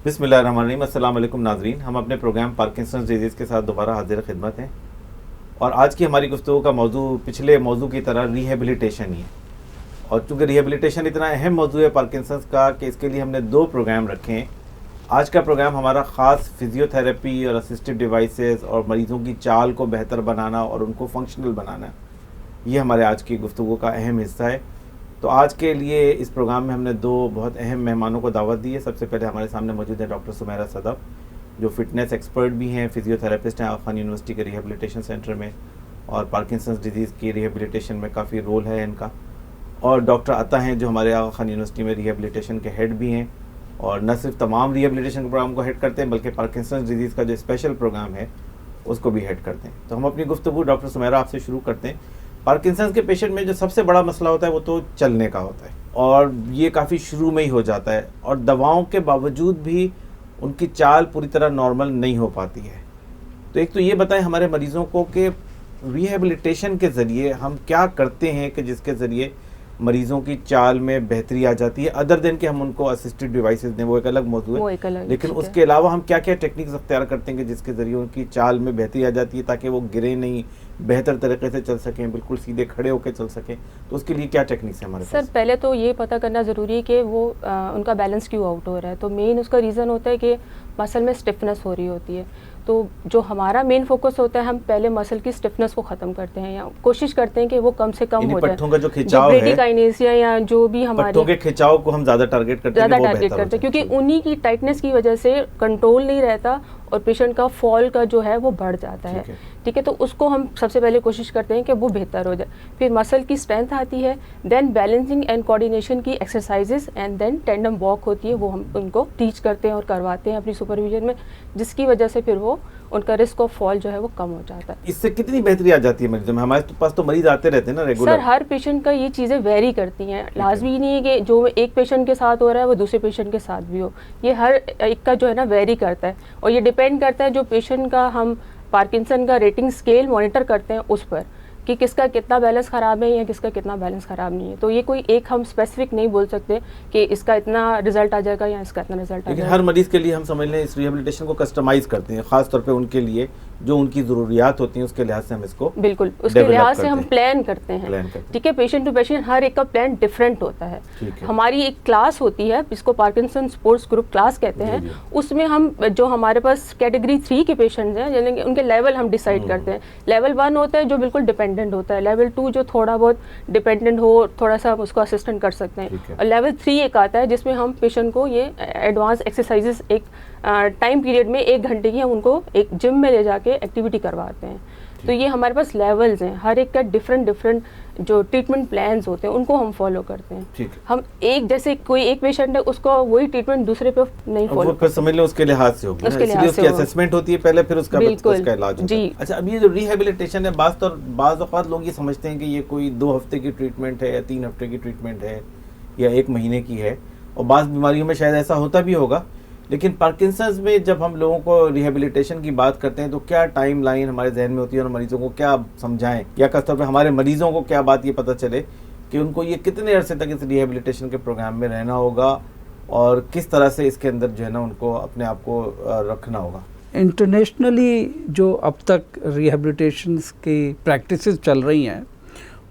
बिस्मिल्लाहिर्रहमानिर्रहीम। अस्सलाम वालेकुम नाज़रीन, हम अपने प्रोग्राम पार्किंसंस डिजीज़ के साथ दोबारा हाजिर खिदमत हैं और आज की हमारी गुफ्तगू का मौजू पिछले मौजू की तरह रिहेबिलिटेशन ही है। और चूँकि रिहेबिलिटेशन इतना अहम मौजू है पार्किंसंस का कि इसके लिए हमने 2 प्रोग्राम रखे हैं। आज का प्रोग्राम हमारा ख़ास फिजियोथेरेपी और असिस्टिव डिवाइसेस और मरीज़ों की चाल को बेहतर बनाना और उनको फंक्शनल बनाना, ये हमारे आज की गुफ्तगू का अहम हिस्सा है। तो आज के लिए इस प्रोग्राम में हमने 2 बहुत अहम मेहमानों को दावत दी है। सबसे पहले हमारे सामने मौजूद है डॉक्टर सुमेरा सदफ़, जो फ़िटनेस एक्सपर्ट भी हैं, फिजियोथेरेपिस्ट हैं आगा खान यूनिवर्सिटी के रिहेबिलिटेशन सेंटर में, और पार्किंसंस डिजीज़ की रिहेबिलिटेशन में काफ़ी रोल है इनका। और डॉक्टर अता हैं, जो हमारे आगा खान यूनिवर्सिटी में रिहेबिलिटेशन के हेड भी हैं और न सिर्फ तमाम रिहेबिलिटेशन प्रोग्राम को हेड करते हैं बल्कि पार्किंसंस डिजीज़ का जो स्पेशल प्रोग्राम है उसको भी हेड करते हैं। तो हम अपनी गुफ्तगू डॉक्टर सुमेरा आपसे शुरू करते हैं। पार्किंसंस के पेशेंट में जो सबसे बड़ा मसला होता है वो तो चलने का होता है और ये काफ़ी शुरू में ही हो जाता है और दवाओं के बावजूद भी उनकी चाल पूरी तरह नॉर्मल नहीं हो पाती है। तो एक तो ये बताएं हमारे मरीज़ों को कि रिहेबिलिटेशन के ज़रिए हम क्या करते हैं कि जिसके ज़रिए मरीज़ों की चाल में बेहतरी आ जाती है, अदर देन कि हम उनको असिस्टिव डिवाइसेस दें, वो एक अलग मौजू है। लेकिन उसके अलावा हम क्या क्या टेक्निक्स अख्तियार करते हैं कि जिसके ज़रिए उनकी चाल में बेहतरी आ जाती है ताकि वो गिरे नहीं, बेहतर तरीके से चल सकें, बिल्कुल सीधे खड़े होकर चल सकें। तो उसके लिए क्या टेक्निक्स है हमारे पास? सर, पहले तो ये पता करना ज़रूरी है कि वो उनका बैलेंस क्यों आउट हो रहा है। तो मेन उसका रीज़न होता है कि मसल में स्टिफनेस हो रही होती है। तो जो हमारा मेन फोकस होता है, हम पहले मसल की स्टिफनेस को ख़त्म करते हैं या कोशिश करते हैं कि वो कम से कम हो जाए। पट्टों का जो खिंचाव है, ब्रेडिकाइनेस या जो भी हमारे पट्टों के खिंचाव को हम ज़्यादा टारगेट करते हैं, क्योंकि उन्हीं की टाइटनेस की वजह से कंट्रोल नहीं रहता और पेशेंट का फॉल का जो है वो बढ़ जाता है। ठीक है, तो उसको हम सबसे पहले कोशिश करते हैं कि वो बेहतर हो जाए। फिर मसल की स्ट्रेंथ आती है, देन बैलेंसिंग एंड कोऑर्डिनेशन की exercises and then tandem walk होती है, वो हम उनको टीच करते हैं और करवाते हैं अपनी सुपरविजन में, जिसकी वजह से फिर वो उनका रिस्क ऑफ फॉल जो है वो कम हो जाता है। इससे कितनी बेहतरी आ जाती है मरीजों में? हमारे पास तो मरीज आते रहते हैं ना रेगुलर। सर, हर पेशेंट का ये चीज़ें वेरी करती हैं, लाजमी नहीं है कि जो एक पेशेंट के साथ हो रहा है वो दूसरे पेशेंट के साथ भी हो। ये हर एक का जो है ना वेरी करता है और ये डिपेंड करता है जो पेशेंट का हम पार्किंसन का रेटिंग स्केल मॉनिटर करते हैं उस पर कि किसका कितना बैलेंस ख़राब है या किसका कितना बैलेंस ख़राब नहीं है। तो ये कोई एक हम स्पेसिफिक नहीं बोल सकते कि इसका इतना रिजल्ट आ जाएगा या इसका इतना रिजल्ट आ जाएगा। हर मरीज़ के लिए हम समझ लें इस रिहेबिलिटेशन को कस्टमाइज़ करते हैं, ख़ास तौर पे उनके लिए जो उनकी ज़रूरियात होती हैं उसके लिहाज से हम इसको बिल्कुल उसके लिहाज से हम प्लान करते हैं। ठीक है, पेशेंट टू पेशेंट हर एक का प्लान डिफरेंट होता है। हमारी एक क्लास होती है जिसको पार्किंसन स्पोर्ट्स ग्रुप क्लास कहते हैं, उसमें हम जो हमारे पास कैटेगरी 3 के पेशेंट्स हैं यानी उनके लेवल हम डिसाइड करते हैं। लेवल 1 होता है जो बिल्कुल डिपेंडेंट होता है, लेवल 2 जो थोड़ा बहुत डिपेंडेंट हो, थोड़ा सा हम उसको असिस्टेंट कर सकते हैं, और लेवल 3 एक आता है जिसमें हम पेशेंट को ये एडवांस एक्सरसाइजेस एक टाइम पीरियड में 1 घंटे की हम उनको एक जिम में ले जाके एक्टिविटी करवाते हैं। तो ये हमारे पास लेवल्स हैं, हर एक का डिफरेंट जो ट्रीटमेंट प्लान्स होते हैं उनको हम फॉलो करते हैं। हम एक जैसे कोई एक पेशेंट है उसको वही ट्रीटमेंट दूसरे पे नहीं फॉलो, फिर समझ लो उसके लिहाज से होगी, उसकी असेसमेंट होती है पहले, फिर उसका इलाज होता है। अच्छा, अब ये जो रिहेबिलिटेशन है बाज़ औक़ात लोग ये समझते हैं कि ये कोई 2 हफ्ते की ट्रीटमेंट है या 3 हफ्ते की ट्रीटमेंट है या 1 महीने की है, और बाज़ बीमारियों में शायद ऐसा होता भी होगा। लेकिन पार्किंसंस में जब हम लोगों को रिहेबिलिटेशन की बात करते हैं तो क्या टाइम लाइन हमारे जहन में होती है और मरीजों को क्या समझाएं, या खासतौर पे हमारे मरीजों को क्या बात ये पता चले कि उनको ये कितने अरसे तक इस रिहेबिलिटेशन के प्रोग्राम में रहना होगा और किस तरह से इसके अंदर जो है ना उनको अपने आप को रखना होगा? इंटरनेशनली जो अब तक रिहेबिलिटेशन की प्रैक्टिसेस चल रही हैं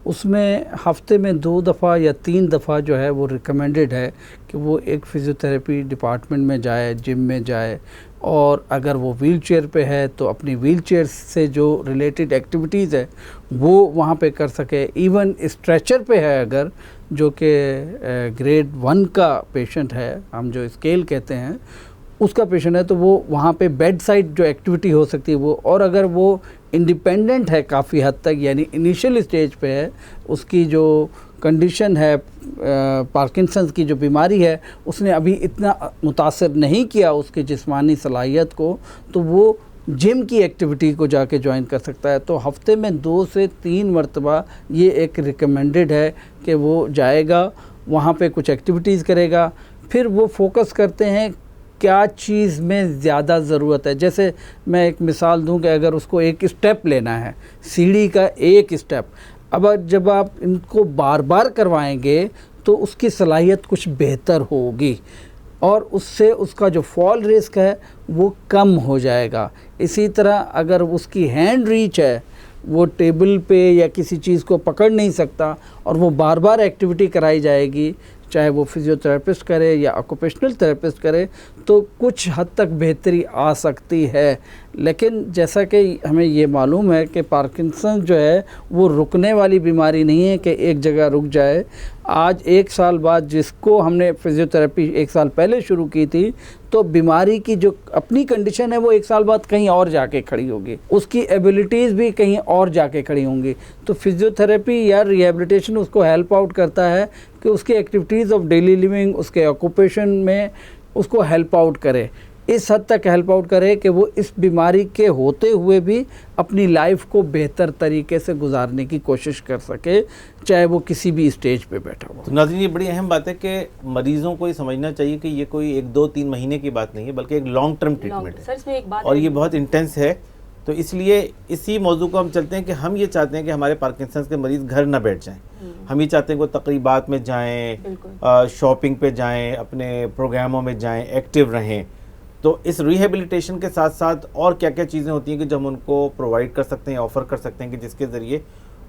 उसमें हफ्ते में 2 दफ़ा या 3 दफ़ा जो है वो रिकमेंडेड है कि वो एक फ़िज़ियोथेरेपी डिपार्टमेंट में जाए, जिम में जाए, और अगर वो व्हील चेयर पे है तो अपनी व्हील चेयर से जो रिलेटेड एक्टिविटीज़ है वो वहाँ पे कर सके। इवन स्ट्रेचर पे है अगर, जो कि ग्रेड 1 का पेशेंट है, हम जो स्केल कहते हैं उसका पेशेंट है, तो वो वहाँ पे बेड साइड जो एक्टिविटी हो सकती है वो, और अगर वो इंडिपेंडेंट है काफ़ी हद तक यानी इनिशियल स्टेज पे है, उसकी जो कंडीशन है पार्किंसंस की जो बीमारी है उसने अभी इतना मुतासर नहीं किया उसकी जिस्मानी सलाहियत को, तो वो जिम की एक्टिविटी को जाके ज्वाइन कर सकता है। तो हफ्ते में 2 से 3 मरतबा ये एक रिकमेंडेड है कि वो जाएगा, वहाँ पे कुछ एक्टिविटीज़ करेगा। फिर वो फोकस करते हैं क्या चीज़ में ज़्यादा ज़रूरत है। जैसे मैं एक मिसाल दूं कि अगर उसको एक स्टेप लेना है, सीढ़ी का एक स्टेप, अब जब आप इनको बार बार करवाएंगे तो उसकी सलाहियत कुछ बेहतर होगी। और उससे उसका जो फॉल रिस्क है वो कम हो जाएगा। इसी तरह अगर उसकी हैंड रीच है, वो टेबल पे या किसी चीज़ को पकड़ नहीं सकता और वो बार बार एक्टिविटी कराई जाएगी, चाहे वो फिजियोथेरेपिस्ट करे या ऑक्यूपेशनल थेरेपिस्ट करे, तो कुछ हद तक बेहतरी आ सकती है। लेकिन जैसा कि हमें ये मालूम है कि पार्किंसन जो है वो रुकने वाली बीमारी नहीं है कि एक जगह रुक जाए। आज 1 साल बाद जिसको हमने फिजियोथेरेपी 1 साल पहले शुरू की थी, तो बीमारी की जो अपनी कंडीशन है वो 1 साल बाद कहीं और जाके खड़ी होगी, उसकी एबिलिटीज़ भी कहीं और जाके खड़ी होंगी। तो फिजियोथेरेपी या रिहेबिलिटेशन उसको हेल्प आउट करता है कि उसकी एक्टिविटीज़ ऑफ डेली लिविंग, उसके ऑक्यूपेशन में उसको हेल्प आउट करे, इस हद तक हेल्प आउट करे कि वो इस बीमारी के होते हुए भी अपनी लाइफ को बेहतर तरीके से गुजारने की कोशिश कर सके, चाहे वो किसी भी स्टेज पे बैठा हो। तो नाज़रीन, ये बड़ी अहम बात है कि मरीजों को ये समझना चाहिए कि ये कोई 1, 2, 3 महीने की बात नहीं है, बल्कि एक लॉन्ग टर्म ट्रीटमेंट है। सर, इसमें एक बात और ये बहुत इंटेंस है। तो इसलिए इसी मौजू को हम चलते हैं कि हम ये चाहते हैं कि हमारे पार्किंसंस के मरीज़ घर ना बैठ जाएं। हम ये चाहते हैं कि वो तकरीबात में जाएं, शॉपिंग पे जाएं, अपने प्रोग्रामों में जाएं, एक्टिव रहें। तो इस रिहेबिलिटेशन के साथ साथ और क्या क्या चीज़ें होती हैं कि जो हम उनको प्रोवाइड कर सकते हैं, ऑफ़र कर सकते हैं, कि जिसके ज़रिए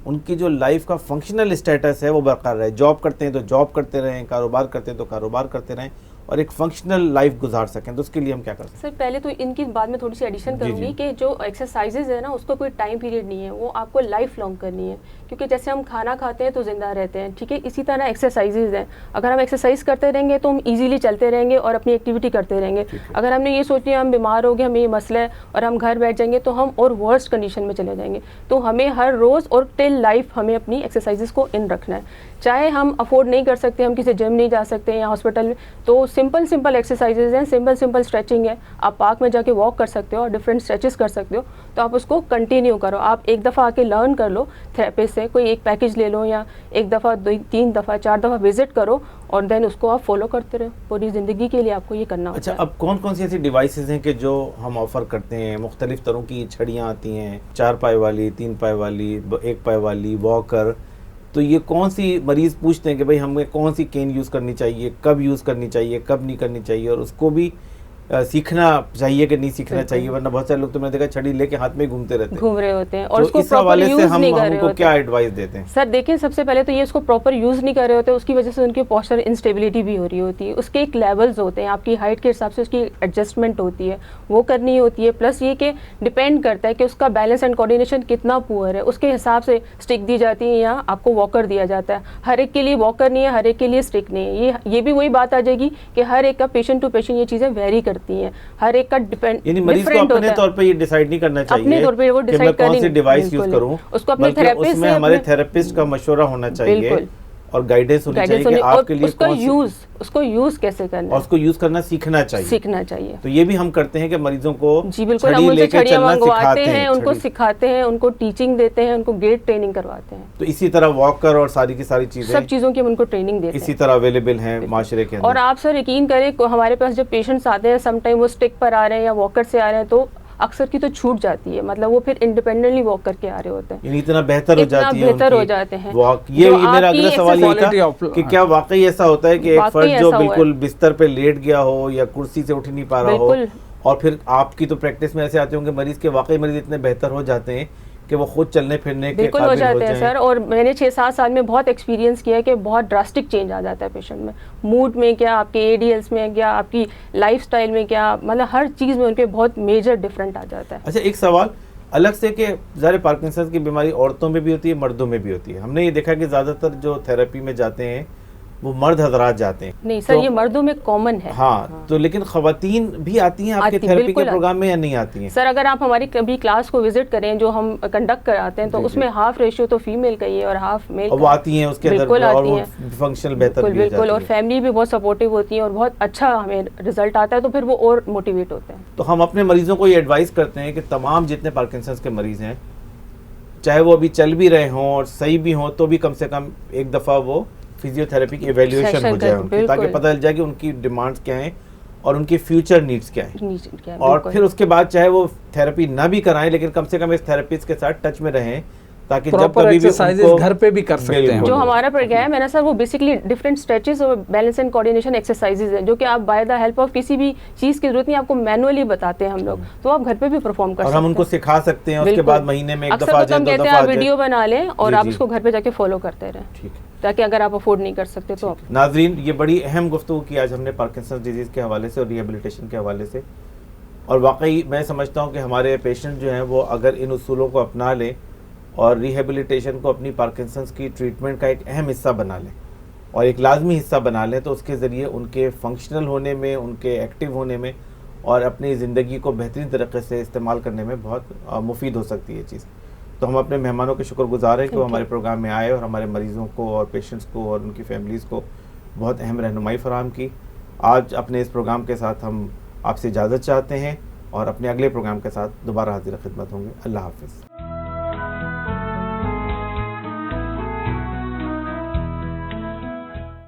उनकी जो लाइफ का फंक्शनल स्टेटस है वो बरकरार रहे। जॉब करते हैं तो जॉब करते रहें, कारोबार करते हैं तो कारोबार करते रहें, और एक फंक्शनल लाइफ गुजार सकें। तो उसके लिए हम क्या कर सकते हैं? सर, पहले तो इनकी बाद में थोड़ी सी एडिशन करूँगी कि जो एक्सरसाइजेज है ना, उसको कोई टाइम पीरियड नहीं है, वो आपको लाइफ लॉन्ग करनी है। क्योंकि जैसे हम खाना खाते हैं तो ज़िंदा रहते हैं, ठीक है, इसी तरह एक्सरसाइजेज हैं। अगर हम एक्सरसाइज करते रहेंगे तो हम इजीली चलते रहेंगे और अपनी एक्टिविटी करते रहेंगे। अगर हमने ये सोच लिया हम बीमार हो गए, हमें ये मसला है, और हम घर बैठ जाएंगे तो हम और वर्स्ट कंडीशन में चले जाएंगे। तो हमें हर रोज़ और टिल लाइफ हमें अपनी एक्सरसाइजेज को इन रखना है। चाहे हम अफोर्ड नहीं कर सकते, हम किसी जिम नहीं जा सकते या हॉस्पिटल में, तो सिंपल एक्सरसाइजेज हैं, सिंपल स्ट्रेचिंग है। आप पार्क में जाके वॉक कर सकते हो और डिफरेंट स्ट्रेचेस कर सकते हो। तो आप उसको कंटिन्यू करो। आप एक दफ़ा आके लर्न कर लो थेरेपिस्ट से, कोई एक पैकेज ले लो, या 1 दफ़ा 2, 3 दफ़ा 4 दफ़ा विजिट करो, और देन उसको आप फॉलो करते रहो। पूरी ज़िंदगी के लिए आपको ये करना होता है। अच्छा, अब कौन कौन सी ऐसी डिवाइसेस हैं कि जो हम ऑफ़र करते हैं? मुख्तलिफ़ तरह की छड़ियाँ आती हैं, 4 पाए वाली, 3 पाए वाली, 1 पाए वाली, वॉकर। तो ये कौन सी मरीज़ पूछते हैं कि भाई हमें कौन सी केन यूज़ करनी चाहिए, कब यूज़ करनी चाहिए, कब नहीं करनी चाहिए, और उसको भी सीखना चाहिए कि नहीं सीखना चाहिए। वरना बहुत सारे लोग तो मैंने देखा छड़ी लेके हाथ में घूम रहे होते हैं, और उसको इस हवाले से हम नहीं कर रहे उनको होते। क्या एडवाइस देते हैं? सर देखिए, सबसे पहले तो ये इसको प्रॉपर यूज़ नहीं कर रहे होते, उसकी वजह से उनकी पोस्चर इंस्टेबिलिटी भी हो रही होती है। उसके एक लेवल्स होते हैं, आपकी हाइट के हिसाब से उसकी एडजस्टमेंट होती है, वो करनी होती है। प्लस ये कि डिपेंड करता है कि उसका बैलेंस एंड कोऑर्डिनेशन कितना पुअर है, उसके हिसाब से स्टिक दी जाती है या आपको वॉकर दिया जाता है। हर एक के लिए वॉकर नहीं है, हर एक के लिए स्टिक नहीं है। ये भी वही बात आ जाएगी कि हर एक का पेशेंट टू पेशेंट ये चीज़ें वेरी करती हैं, हर का डिपेंड, यानी मरीज को अपने तौर पे ये डिसाइड नहीं करना चाहिए अपने तौर पे वो कि मैं कौन सी डिवाइस यूज करूं, उसको अपने थेरेपिस्ट से हमारे थेरेपिस्ट का मशवरा होना चाहिए और गाइडेंस होनी चाहिए कि आपके लिए उसको यूज कैसे करना है, और उसको यूज करना सीखना चाहिए। तो ये भी हम करते हैं कि मरीजों को जी बिल्कुल, हम उनसे छड़ियाँ मंगवाते हैं, उनको सिखाते हैं, उनको टीचिंग देते हैं, उनको गेट ट्रेनिंग करवाते हैं। तो इसी तरह वॉकर और सारी की सारी चीजें, सब चीजों की हम उनको ट्रेनिंग देते हैं, इसी तरह अवेलेबल हैं माशरे के अंदर। और आप सर यकीन करें, हमारे पास जब पेशेंट्स आते हैं, समटाइम वो स्टिक पर आ रहे हैं या वॉकर से आ रहे हैं, तो अक्सर की तो छूट जाती है, मतलब वो फिर इंडिपेंडेंटली वॉक करके आ रहे होते हैं, इतना बेहतर हो जाती है, बेहतर हो जाते हैं। ये मेरा अगला सवाल ये था कि क्या वाकई ऐसा होता है कि एक फर्द जो बिल्कुल बिस्तर पे लेट गया हो या कुर्सी से उठ नहीं पा रहा हो, और फिर आपकी तो प्रैक्टिस में ऐसे आते होंगे मरीज के वाकई मरीज इतने बेहतर हो जाते हैं कि वो खुद चलने फिरने के बिल्कुल हो जाते हैं सर। और मैंने 6-7 साल में बहुत एक्सपीरियंस किया है कि बहुत ड्रास्टिक चेंज आ जाता है पेशेंट में, मूड में क्या, आपके एडीएल्स में क्या, आपकी लाइफस्टाइल में क्या, मतलब हर चीज़ में उनके बहुत मेजर डिफरेंट आ जाता है। अच्छा, एक सवाल अलग से कि ज़ाहिर पार्किंसन की बीमारी औरतों में भी होती है, मर्दों में भी होती है। हमने ये देखा कि ज़्यादातर जो थेरेपी में जाते हैं वो मर्द हजरात जाते हैं। नहीं सर, ये मर्दों में कॉमन है। हाँ, तो लेकिन खवातीन भी आती हैं आपके थेरेपी के प्रोग्राम में या नहीं आती हैं? सर अगर आप हमारी कभी क्लास को विजिट करें जो हम कंडक्ट कराते हैं, तो उसमें हाफ रेशियो तो फीमेल का ही है और हाफ मेल। वो आती हैं उसके अंदर और वो फंक्शनल बेहतर भी हो जाती है। और फैमिली भी बहुत सपोर्टिव होती है और बहुत अच्छा हमें रिजल्ट आता है, तो फिर वो और मोटिवेट होते हैं। तो हम अपने मरीजों को ये एडवाइस करते हैं कि तमाम जितने पार्किंसन के मरीज हैं, चाहे वो अभी चल भी रहे हों और सही भी हों, तो भी कम से कम एक दफ़ा वो फिजियोथेरेपी की एवेल्युएशन हो जाए उनकी, ताकि पता चल जाए कि उनकी डिमांड्स क्या हैं और उनकी फ्यूचर नीड्स क्या हैं। और फिर उसके बाद चाहे वो थेरेपी ना भी कराएं, लेकिन कम से कम इस थेरेपिस्ट के साथ टच में रहें, ताकि जब कभी भी उनको घर पे भी कर सकते हैं। जो हमारा प्रोग्राम है ना सर, वो बेसिकली डिफरेंट स्ट्रेचेस और बैलेंस एंड कोऑर्डिनेशन एक्सरसाइजेज हैं, जो कि आप बाय द हेल्प ऑफ किसी भी चीज़ की जरूरत नहीं, आपको मैनुअली बताते हैं हम लोग, तो आप घर पे भी परफॉर्म कर सकते हैं और हम उनको सिखा सकते हैं। उसके बाद महीने में एक दफा कहते हैं आप वीडियो बना लें और आप उसको घर पे जाके फॉलो करते रहें, ठीक है, ताकि अगर आप अफोर्ड नहीं कर सकते तो। नाजरीन, ये बड़ी अहम गुफ्तगू की आज हमने पार्किंसंस डिजीज़ के हवाले से और रिहेबिलिटेशन के हवाले से, और वाकई मैं समझता हूँ कि हमारे पेशेंट जो हैं वो अगर इन उसूलों को अपना लें और रिहेबिलिटेशन को अपनी पार्किंसंस की ट्रीटमेंट का एक अहम हिस्सा बना लें और एक लाजमी हिस्सा बना लें, तो उसके ज़रिए उनके फंक्शनल होने में, उनके एक्टिव होने में और अपनी ज़िंदगी को बेहतरीन तरीके से इस्तेमाल करने में बहुत मुफीद हो सकती है चीज़। तो हम अपने मेहमानों के शुक्रगुजार हैं कि वो हमारे प्रोग्राम में आए और हमारे मरीज़ों को और पेशेंट्स को और उनकी फैमिलीज़ को बहुत अहम रहनुमाई फराहम की। आज अपने इस प्रोग्राम के साथ हम आपसे इजाज़त चाहते हैं और अपने अगले प्रोग्राम के साथ दोबारा हाजिर खिदमत होंगे। अल्लाह हाफ़िज़।